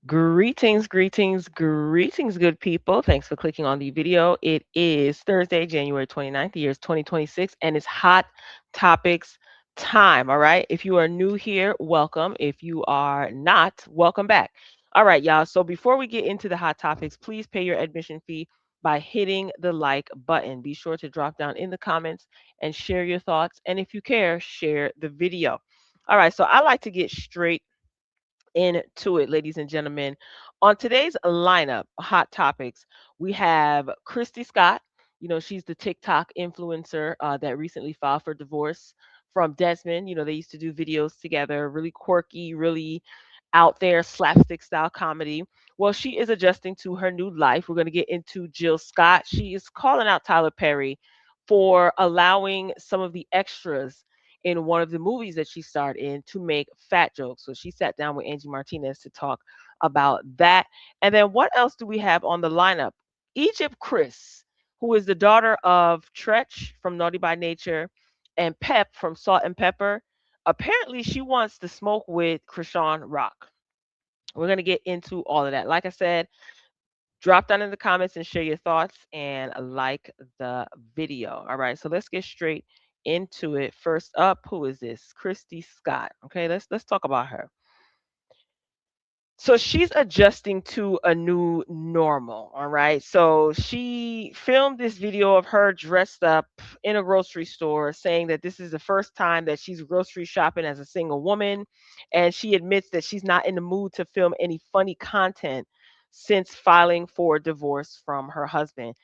Greetings, greetings, greetings, good people. Thanks for clicking on the video. It is Thursday, January 29th, the year is 2026, and it's Hot Topics time. All right. If you are new here, welcome. If you are not, welcome back. All right, y'all. So before we get into the hot topics, please pay your admission fee by hitting the like button. Be sure to drop down in the comments and share your thoughts. And if you care, share the video. All right. So I like to get straight into it, ladies and gentlemen. On today's lineup, hot topics, we have Kristy Scott. She's the TikTok influencer that recently filed for divorce from Desmond. They used to do videos together, really quirky, really out there slapstick style comedy. Well, she is adjusting to her new life. We're going to get into Jill Scott. She is calling out Tyler Perry for allowing some of the extras in one of the movies that she starred in to make fat jokes. So she sat down with Angie Martinez to talk about that. And then what else do we have on the lineup? Egypt Criss, who is the daughter of Tretch from Naughty by Nature and Pep from Salt and Pepper. Apparently, she wants to smoke with Chrisean Rock. We're going to get into all of that. Like I said, drop down in the comments and share your thoughts and like the video. All right, so let's get straight into it. First up, who is this? Kristy Scott. Okay, let's talk about her. So she's adjusting to a new normal, all right? So she filmed this video of her dressed up in a grocery store saying that this is the first time that she's grocery shopping as a single woman, and she admits that she's not in the mood to film any funny content since filing for divorce from her husband.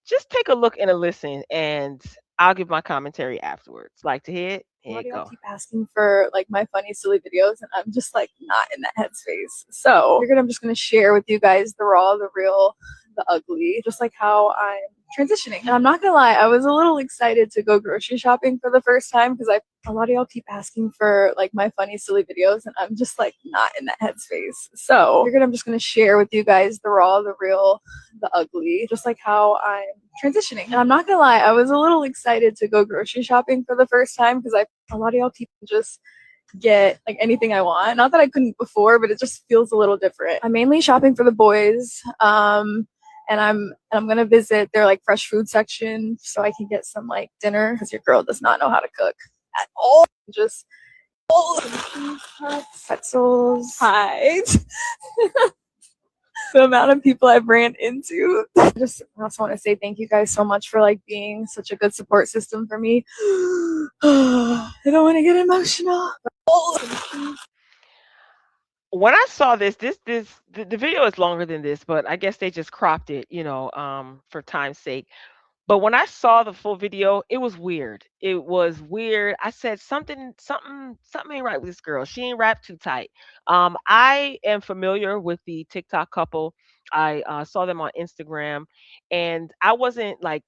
Just take a look and a listen, and I'll give my commentary afterwards. Like to hear it? A Here lot you of y'all go. keep asking for like my funny, silly videos, and I'm just like not in that headspace. So I figured I'm just gonna share with you guys the raw, the real, the ugly, just like how I'm transitioning. And I'm not gonna lie, I was a little excited to go grocery shopping for the first time because I a lot of y'all keep asking for like my funny, silly videos, and I'm just like not in that headspace. So I figured I'm just gonna share with you guys the raw, the real, the ugly, just like how I'm transitioning. And I'm not gonna lie, I was a little excited to go grocery shopping for the first time because I a lot of y'all keep just get like anything I want. Not that I couldn't before, but it just feels a little different. I'm mainly shopping for the boys. And I'm gonna visit their like fresh food section so I can get some like dinner because your girl does not know how to cook at all. Just pretzels. Hi. The amount of people I've ran into. I also want to say thank you guys so much for like being such a good support system for me. I don't want to get emotional. When I saw the video is longer than this, but I guess they just cropped it, for time's sake. But when I saw the full video, it was weird. It was weird. I said something ain't right with this girl. She ain't wrapped too tight. I am familiar with the TikTok couple. I saw them on Instagram, and I wasn't like,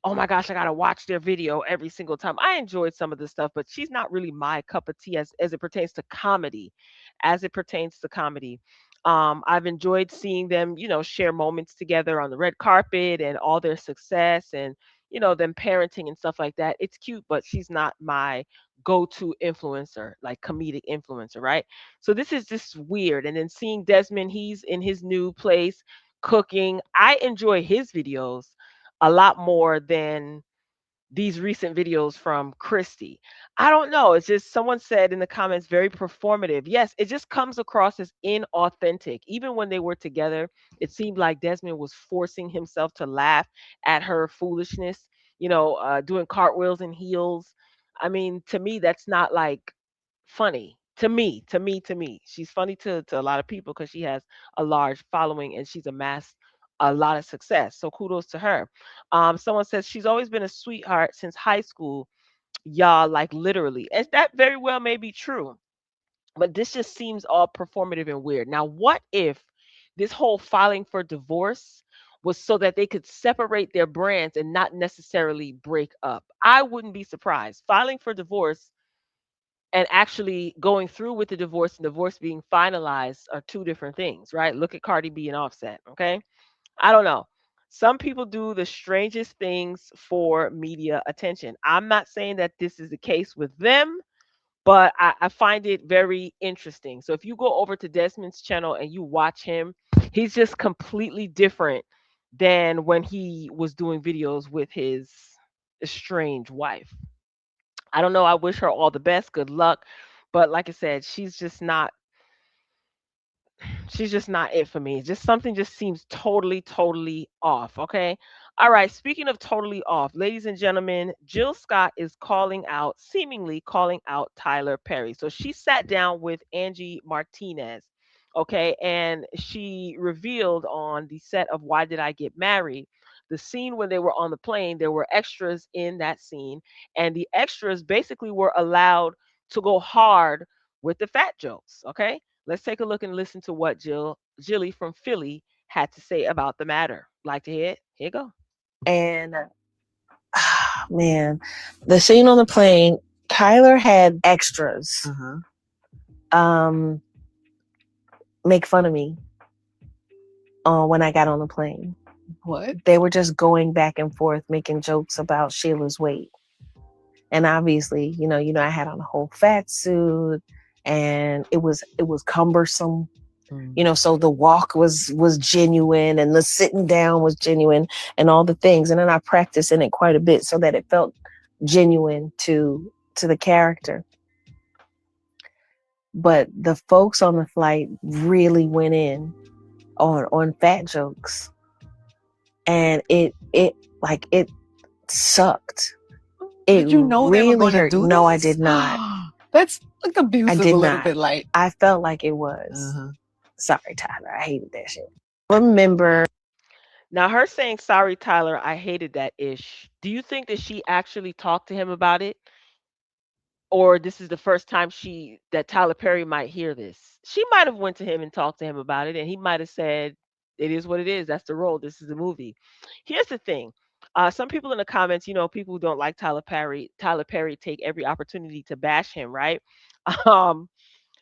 oh my gosh, I gotta watch their video every single time. I enjoyed some of the stuff, but she's not really my cup of tea as it pertains to comedy. As it pertains to comedy. I've enjoyed seeing them, share moments together on the red carpet and all their success and, them parenting and stuff like that. It's cute, but she's not my go-to influencer, like comedic influencer, right? So this is just weird. And then seeing Desmond, he's in his new place cooking. I enjoy his videos a lot more than these recent videos from Kristy. I don't know. It's just someone said in the comments, very performative. Yes, it just comes across as inauthentic. Even when they were together, it seemed like Desmond was forcing himself to laugh at her foolishness, doing cartwheels and heels. I mean, to me, that's not like funny. To me. She's funny to a lot of people because she has a large following and she's amassed a lot of success. So kudos to her. Someone says she's always been a sweetheart since high school, y'all, like literally. And that very well may be true, but this just seems all performative and weird. Now, what if this whole filing for divorce was so that they could separate their brands and not necessarily break up? I wouldn't be surprised. Filing for divorce and actually going through with the divorce and divorce being finalized are two different things, right? Look at Cardi B and Offset, okay? I don't know. Some people do the strangest things for media attention. I'm not saying that this is the case with them, but I find it very interesting. So if you go over to Desmond's channel and you watch him, he's just completely different than when he was doing videos with his estranged wife. I don't know. I wish her all the best. Good luck. But like I said, she's just not it for me. Just something just seems totally, totally off. Okay. All right. Speaking of totally off, ladies and gentlemen, Jill Scott is calling out, seemingly calling out Tyler Perry. So she sat down with Angie Martinez. Okay. And she revealed on the set of Why Did I Get Married? The scene when they were on the plane, there were extras in that scene, and the extras basically were allowed to go hard with the fat jokes. Okay. Let's take a look and listen to what Jilly from Philly had to say about the matter. Like to hear it? Here you go. And man, the scene on the plane, Tyler had extras um make fun of me when I got on the plane. What? They were just going back and forth making jokes about Sheila's weight. And obviously, I had on a whole fat suit and it was cumbersome. So the walk was genuine and the sitting down was genuine and all the things. And then I practiced in it quite a bit so that it felt genuine to the character. But the folks on the flight really went in on fat jokes. And it sucked. It Did you know they were really going to hurt. do No, I this? did not. That's like I abusive did a little not. bit light. I felt like it was. Sorry, Tyler. I hated that shit. Remember, Now, her saying, sorry, Tyler, I hated that ish. Do you think that she actually talked to him about it? Or this is the first time that Tyler Perry might hear this? She might have went to him and talked to him about it, and he might have said, it is what it is. That's the role. This is the movie. Here's the thing. Some people in the comments, people who don't like Tyler Perry take every opportunity to bash him, right? Um,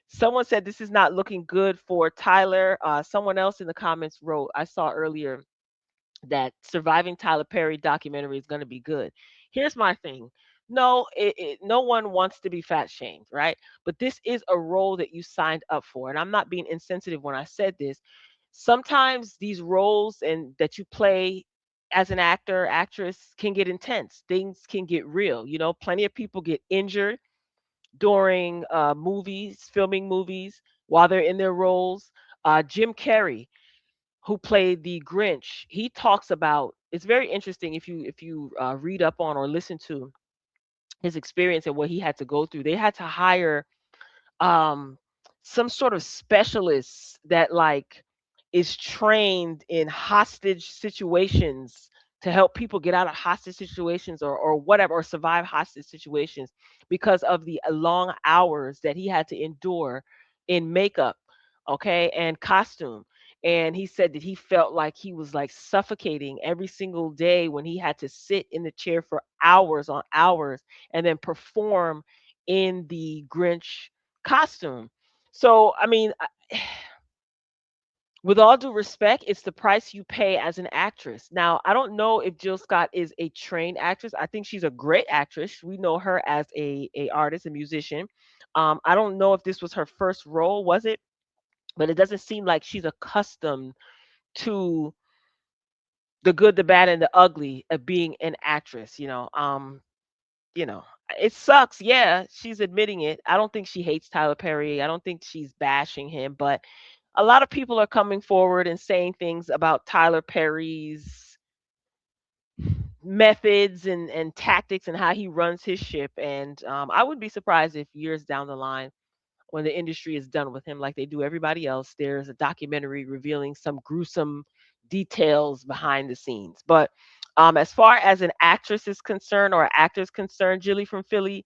Someone said this is not looking good for Tyler. Someone else in the comments wrote, I saw earlier that Surviving Tyler Perry documentary is going to be good. Here's my thing. No, no one wants to be fat shamed, right? But this is a role that you signed up for. And I'm not being insensitive when I said this. Sometimes these roles and that you play as an actor, actress can get intense. Things can get real. Plenty of people get injured during filming movies while they're in their roles. Jim Carrey, who played the Grinch, he talks about, it's very interesting if you read up on or listen to his experience and what he had to go through. They had to hire um some sort of specialist that like is trained in hostage situations to help people get out of hostage situations or whatever, or survive hostage situations, because of the long hours that he had to endure in makeup, okay, and costume. And he said that he felt like he was like suffocating every single day when he had to sit in the chair for hours on hours and then perform in the Grinch costume. So, I mean, with all due respect, it's the price you pay as an actress. Now, I don't know if Jill Scott is a trained actress. I think she's a great actress. We know her as a artist, a musician. I don't know if this was her first role, was it? But it doesn't seem like she's accustomed to the good, the bad, and the ugly of being an actress. You know, it sucks. Yeah, she's admitting it. I don't think she hates Tyler Perry. I don't think she's bashing him, but a lot of people are coming forward and saying things about Tyler Perry's methods and tactics and how he runs his ship. And I would be surprised if years down the line, when the industry is done with him, like they do everybody else, there's a documentary revealing some gruesome details behind the scenes. But as far as an actress is concerned or actor is concerned, Jilly from Philly,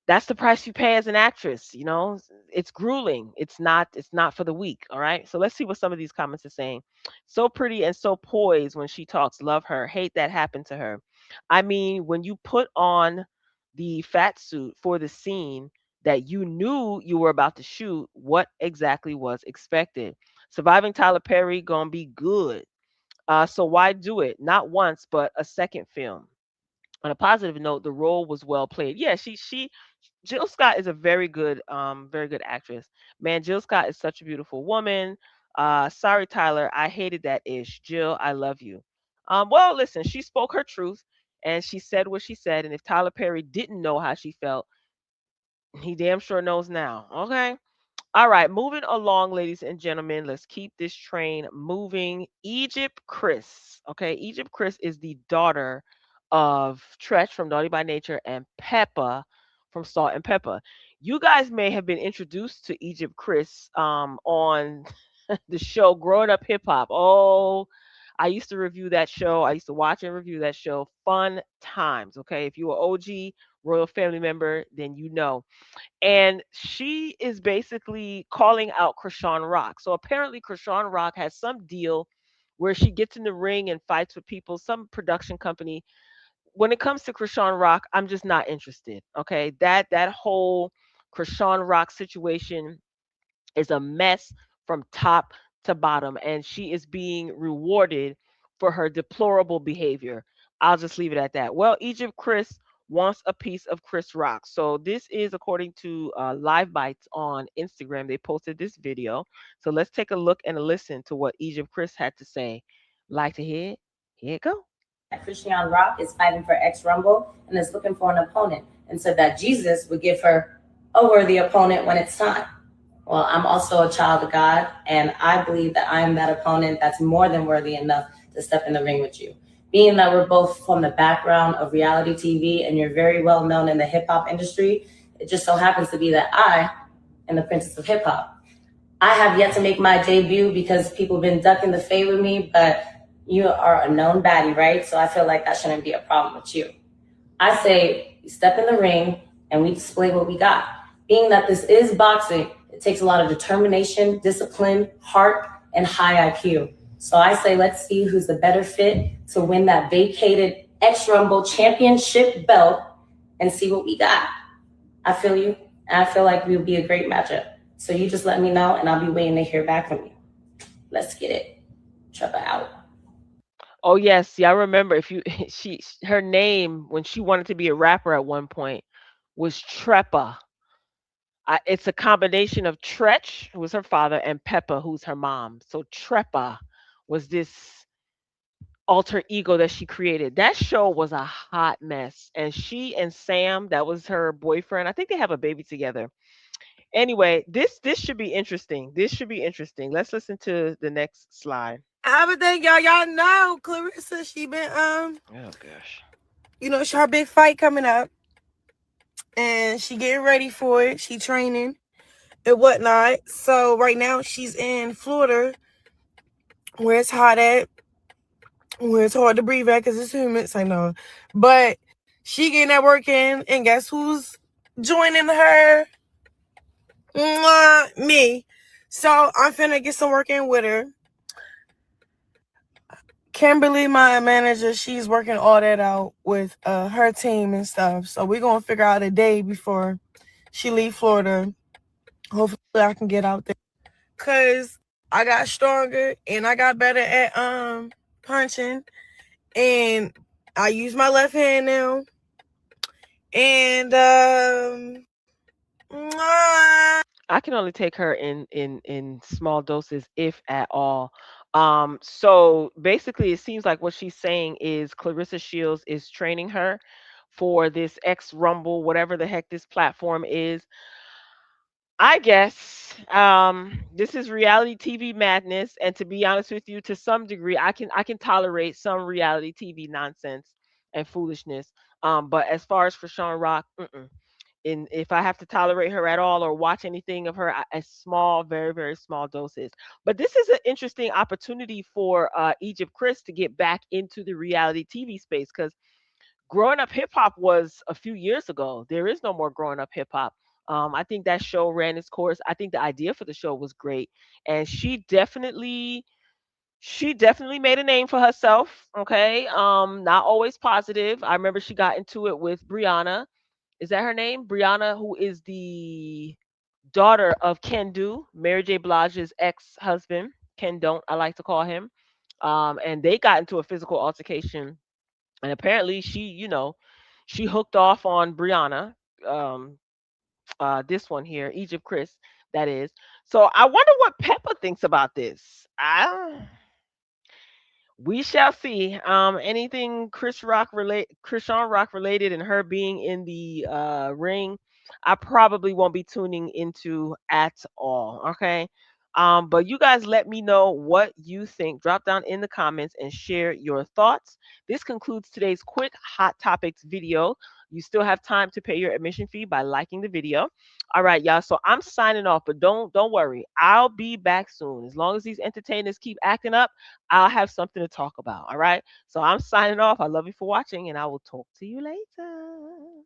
that's the price you pay as an actress. It's grueling. It's not for the weak. All right, so let's see what some of these comments are saying. So pretty and so poised when she talks, love her, hate that happened to her. I mean, when you put on the fat suit for the scene that you knew you were about to shoot, what exactly was expected? Surviving Tyler Perry gonna be good. So why do it not once but a second film? On a positive note, the role was well played. Yeah, she Jill Scott is a very good actress. Man, Jill Scott is such a beautiful woman. Sorry, Tyler, I hated that ish. Jill, I love you. Well, listen, she spoke her truth and she said what she said. And if Tyler Perry didn't know how she felt, he damn sure knows now. Okay. All right, moving along, ladies and gentlemen. Let's keep this train moving. Egypt Criss. Okay, Egypt Criss is the daughter of Tretch from Naughty by Nature and Peppa from Salt and Pepper. You guys may have been introduced to Egypt Criss on the show Growing Up Hip Hop. Oh, I used to review that show. I used to watch and review that show. Fun times. Okay, if you were OG Royal Family member, then you know, and she is basically calling out Chrisean Rock. So apparently, Chrisean Rock has some deal where she gets in the ring and fights with people, some production company. When it comes to Chrisean Rock, I'm just not interested. Okay, that whole Chrisean Rock situation is a mess from top to bottom, and she is being rewarded for her deplorable behavior. I'll just leave it at that. Well, Egypt Chris wants a piece of Chris Rock. So this is according to Live Bites on Instagram. They posted this video. So let's take a look and a listen to what Egypt Chris had to say. Like to hear it? Here it go. Chrisean Rock is fighting for X Rumble and is looking for an opponent, and said that Jesus would give her a worthy opponent when it's time. Well, I'm also a child of God, and I believe that I am that opponent that's more than worthy enough to step in the ring with you. Being that we're both from the background of reality TV and you're very well known in the hip hop industry, it just so happens to be that I am the princess of hip hop. I have yet to make my debut because people have been ducking the fade with me, but you are a known baddie, right? So I feel like that shouldn't be a problem with you. I say we step in the ring and we display what we got. Being that this is boxing, it takes a lot of determination, discipline, heart, and high IQ. So I say let's see who's the better fit to win that vacated X Rumble championship belt and see what we got. I feel you, and I feel like we'll be a great matchup. So you just let me know, and I'll be waiting to hear back from you. Let's get it. Trevor out. Oh yes, yeah, I remember. If you she her name when she wanted to be a rapper at one point was Treppa. It's a combination of Tretch, who's her father, and Peppa, who's her mom. So Treppa was this alter ego that she created. That show was a hot mess. And she and Sam, that was her boyfriend. I think they have a baby together. Anyway, this should be interesting. This should be interesting. Let's listen to the next slide. I would think y'all know Clarissa. She been Oh gosh. her big fight coming up, and she getting ready for it. She training and whatnot. So right now she's in Florida, where it's hot at, where it's hard to breathe at because it's humid. So no, but she getting that work in, and guess who's joining her? Me. So I'm finna get some work in with her. Kimberly, my manager, she's working all that out with her team and stuff. So we're gonna figure out a day before she leave Florida. Hopefully I can get out there. Cause I got stronger and I got better at punching. And I use my left hand now. And I can only take her in small doses, if at all. So basically, it seems like what she's saying is Clarissa Shields is training her for this X Rumble, whatever the heck this platform is. I guess this is reality TV madness, and to be honest with you, to some degree, I can tolerate some reality TV nonsense and foolishness. But as far as for Sean Rock, mm-mm. And if I have to tolerate her at all or watch anything of her, a small, very, very small doses. But this is an interesting opportunity for Egypt Chris to get back into the reality TV space because growing up hip hop was a few years ago. There is no more growing up hip hop. I think that show ran its course. I think the idea for the show was great, and she definitely made a name for herself. Okay, not always positive. I remember she got into it with Brianna. Is that her name? Brianna, who is the daughter of Ken Do, Mary J. Blige's ex-husband. Ken Don't, I like to call him. And they got into a physical altercation And apparently she, she hooked off on Brianna. Um, this one here, Egypt Criss, that is. So I wonder what Peppa thinks about this. We shall see. Anything Chrisean Rock related, and her being in the ring, I probably won't be tuning into at all. Okay. But you guys let me know what you think. Drop down in the comments and share your thoughts. This concludes today's quick hot topics video. You still have time to pay your admission fee by liking the video. All right, y'all. So I'm signing off, but don't worry. I'll be back soon. As long as these entertainers keep acting up, I'll have something to talk about. All right. So I'm signing off. I love you for watching, and I will talk to you later.